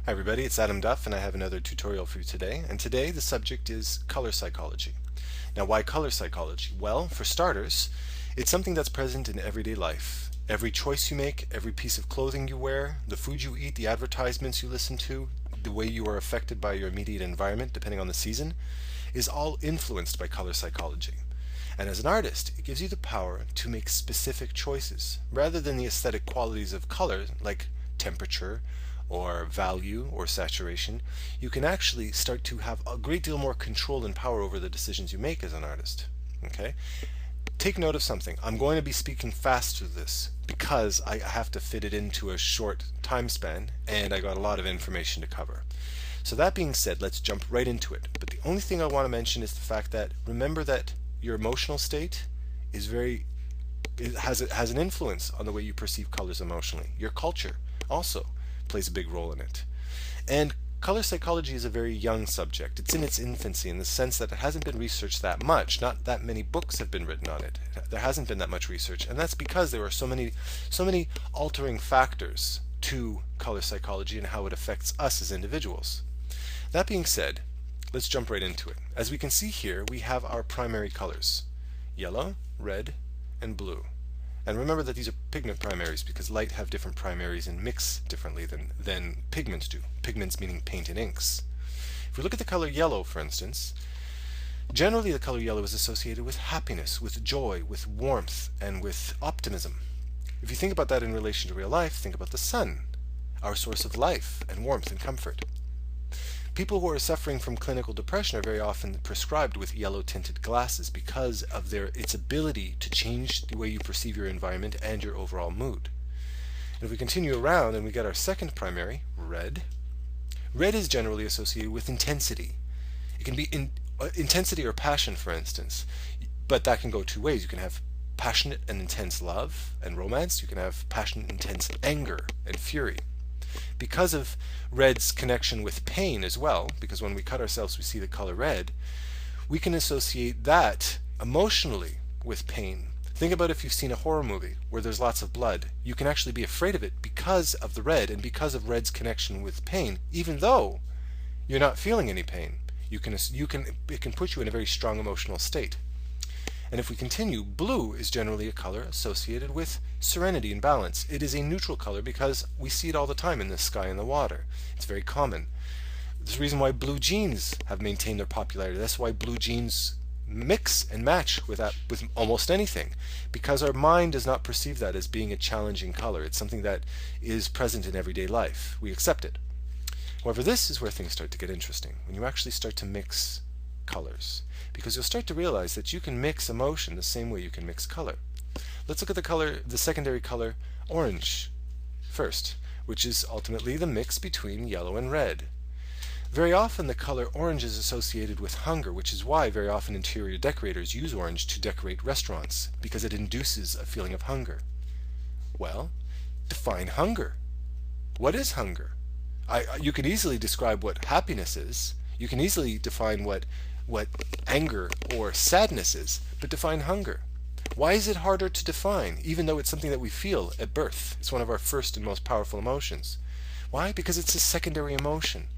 Hi everybody, it's Duff and I have another tutorial for you today. And today the subject is color psychology. Now why color psychology? Well, for starters, it's something that's present in everyday life. Every choice you make, every piece of clothing you wear, the food you eat, the advertisements you listen to, the way you are affected by your immediate environment depending on the season, is all influenced by color psychology. And as an artist, it gives you the power to make specific choices rather than the aesthetic qualities of color like temperature or value or saturation. You can actually start to have a great deal more control and power over the decisions you make as an artist. Okay? Take note of something. I'm going to be speaking fast through this because I have to fit it into a short time span and I got a lot of information to cover. So that being said, let's jump right into it. But the only thing I want to mention is the fact that remember that your emotional state is it has an influence on the way you perceive colors emotionally. Your culture also plays a big role in it. And color psychology is a very young subject. It's in its infancy in the sense that it hasn't been researched that much. Not that many books have been written on it. There hasn't been that much research, and that's because there are so many altering factors to color psychology and how it affects us as individuals. That being said, let's jump right into it. As we can see here, we have our primary colors: yellow, red, and blue. And remember that these are pigment primaries because light have different primaries and mix differently than pigments do. Pigments meaning paint and inks. If we look at the color yellow, for instance, generally the color yellow is associated with happiness, with joy, with warmth, and with optimism. If you think about that in relation to real life, think about the sun, our source of life and warmth and comfort. People who are suffering from clinical depression are very often prescribed with yellow-tinted glasses because of its ability to change the way you perceive your environment and your overall mood. And if we continue around and we get our second primary, red. Red is generally associated with intensity. It can be intensity or passion, for instance, but that can go two ways. You can have passionate and intense love and romance. You can have passionate, intense anger and fury. Because of red's connection with pain as well, because when we cut ourselves we see the color red, we can associate that emotionally with pain. Think about if you've seen a horror movie where there's lots of blood. You can actually be afraid of it because of the red and because of red's connection with pain, even though you're not feeling any pain. It can put you in a very strong emotional state. And if we continue, blue is generally a color associated with serenity and balance. It is a neutral color because we see it all the time in the sky and the water. It's very common. There's a reason why blue jeans have maintained their popularity. That's why blue jeans mix and match with almost anything, because our mind does not perceive that as being a challenging color. It's something that is present in everyday life. We accept it. However, this is where things start to get interesting, when you actually start to mix colors, because you'll start to realize that you can mix emotion the same way you can mix color. Let's look at the secondary color orange first, which is ultimately the mix between yellow and red. Very often the color orange is associated with hunger, which is why very often interior decorators use orange to decorate restaurants, because it induces a feeling of hunger. Well, define hunger. What is hunger? You can easily describe what happiness is. You can easily define what anger or sadness is, but define hunger. Why is it harder to define, even though it's something that we feel at birth? It's one of our first and most powerful emotions. Why? Because it's a secondary emotion.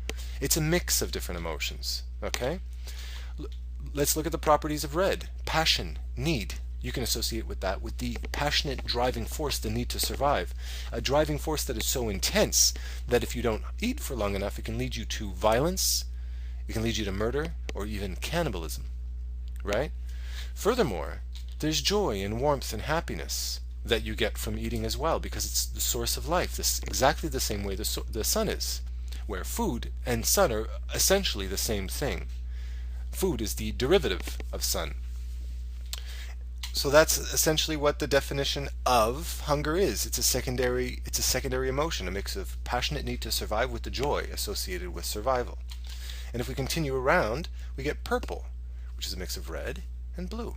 It's a mix of different emotions. Okay? Let's look at the properties of red. Passion, need. You can associate with that with the passionate driving force, the need to survive. A driving force that is so intense that if you don't eat for long enough, it can lead you to violence, it can lead you to murder, or even cannibalism, right? Furthermore, there's joy and warmth and happiness that you get from eating as well, because it's the source of life, exactly the same way the sun is, where food and sun are essentially the same thing. Food is the derivative of sun. So that's essentially what the definition of hunger is. It's a secondary emotion, a mix of passionate need to survive with the joy associated with survival. And if we continue around, we get purple, which is a mix of red and blue.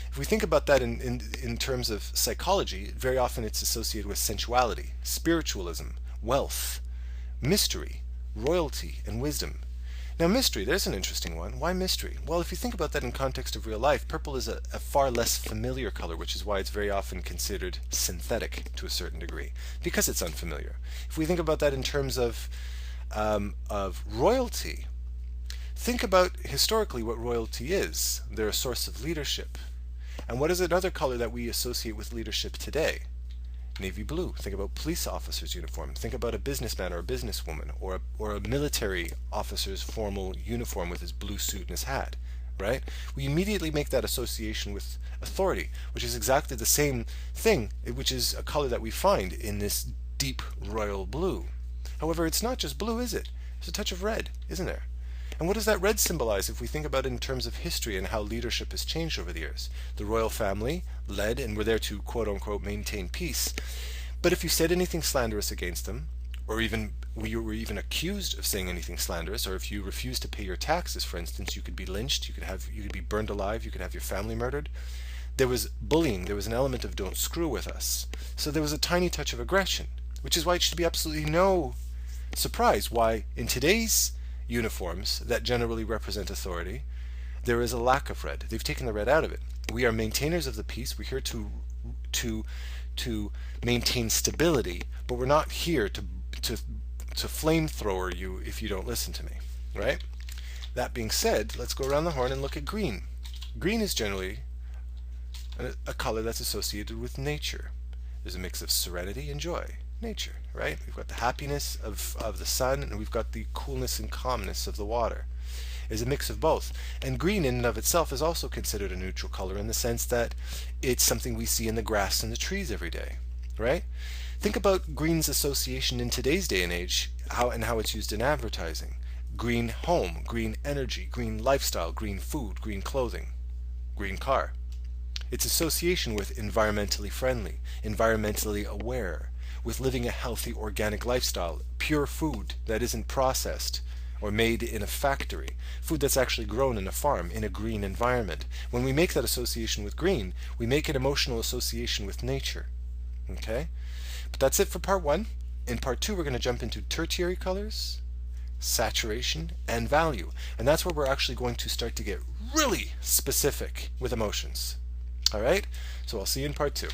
If we think about that in terms of psychology, very often it's associated with sensuality, spiritualism, wealth, mystery, royalty, and wisdom. Now mystery, there's an interesting one. Why mystery? Well, if you think about that in context of real life, purple is a far less familiar color, which is why it's very often considered synthetic to a certain degree, because it's unfamiliar. If we think about that in terms of royalty, think about historically what royalty is. They're a source of leadership. And what is another color that we associate with leadership today? Navy blue. Think about police officers' uniform. Think about a businessman or a businesswoman, or a military officer's formal uniform with his blue suit and his hat, right? We immediately make that association with authority, which is exactly the same thing, which is a color that we find in this deep royal blue. However, it's not just blue, is it? There's a touch of red, isn't there? And what does that red symbolize if we think about it in terms of history and how leadership has changed over the years? The royal family led and were there to quote-unquote maintain peace. But if you said anything slanderous against them, or even you were even accused of saying anything slanderous, or if you refused to pay your taxes, for instance, you could be lynched, you could be burned alive, you could have your family murdered. There was bullying, there was an element of don't screw with us. So there was a tiny touch of aggression, which is why it should be absolutely no surprise why in today's uniforms that generally represent authority, there is a lack of red. They've taken the red out of it. We are maintainers of the peace. We're here to maintain stability, but we're not here to flamethrower you if you don't listen to me, right? That being said, let's go around the horn and look at green. Green is generally a color that's associated with nature. There's a mix of serenity and joy. Nature, right? We've got the happiness of the sun, and we've got the coolness and calmness of the water. It's a mix of both. And green in and of itself is also considered a neutral color in the sense that it's something we see in the grass and the trees every day, right? Think about green's association in today's day and age, how it's used in advertising. Green home, green energy, green lifestyle, green food, green clothing, green car. Its association with environmentally friendly, environmentally aware, with living a healthy organic lifestyle, pure food that isn't processed or made in a factory, food that's actually grown in a farm in a green environment. When we make that association with green, we make an emotional association with nature. Okay? But that's it for part one. In part two, we're going to jump into tertiary colors, saturation, and value. And that's where we're actually going to start to get really specific with emotions. All right? So I'll see you in part two.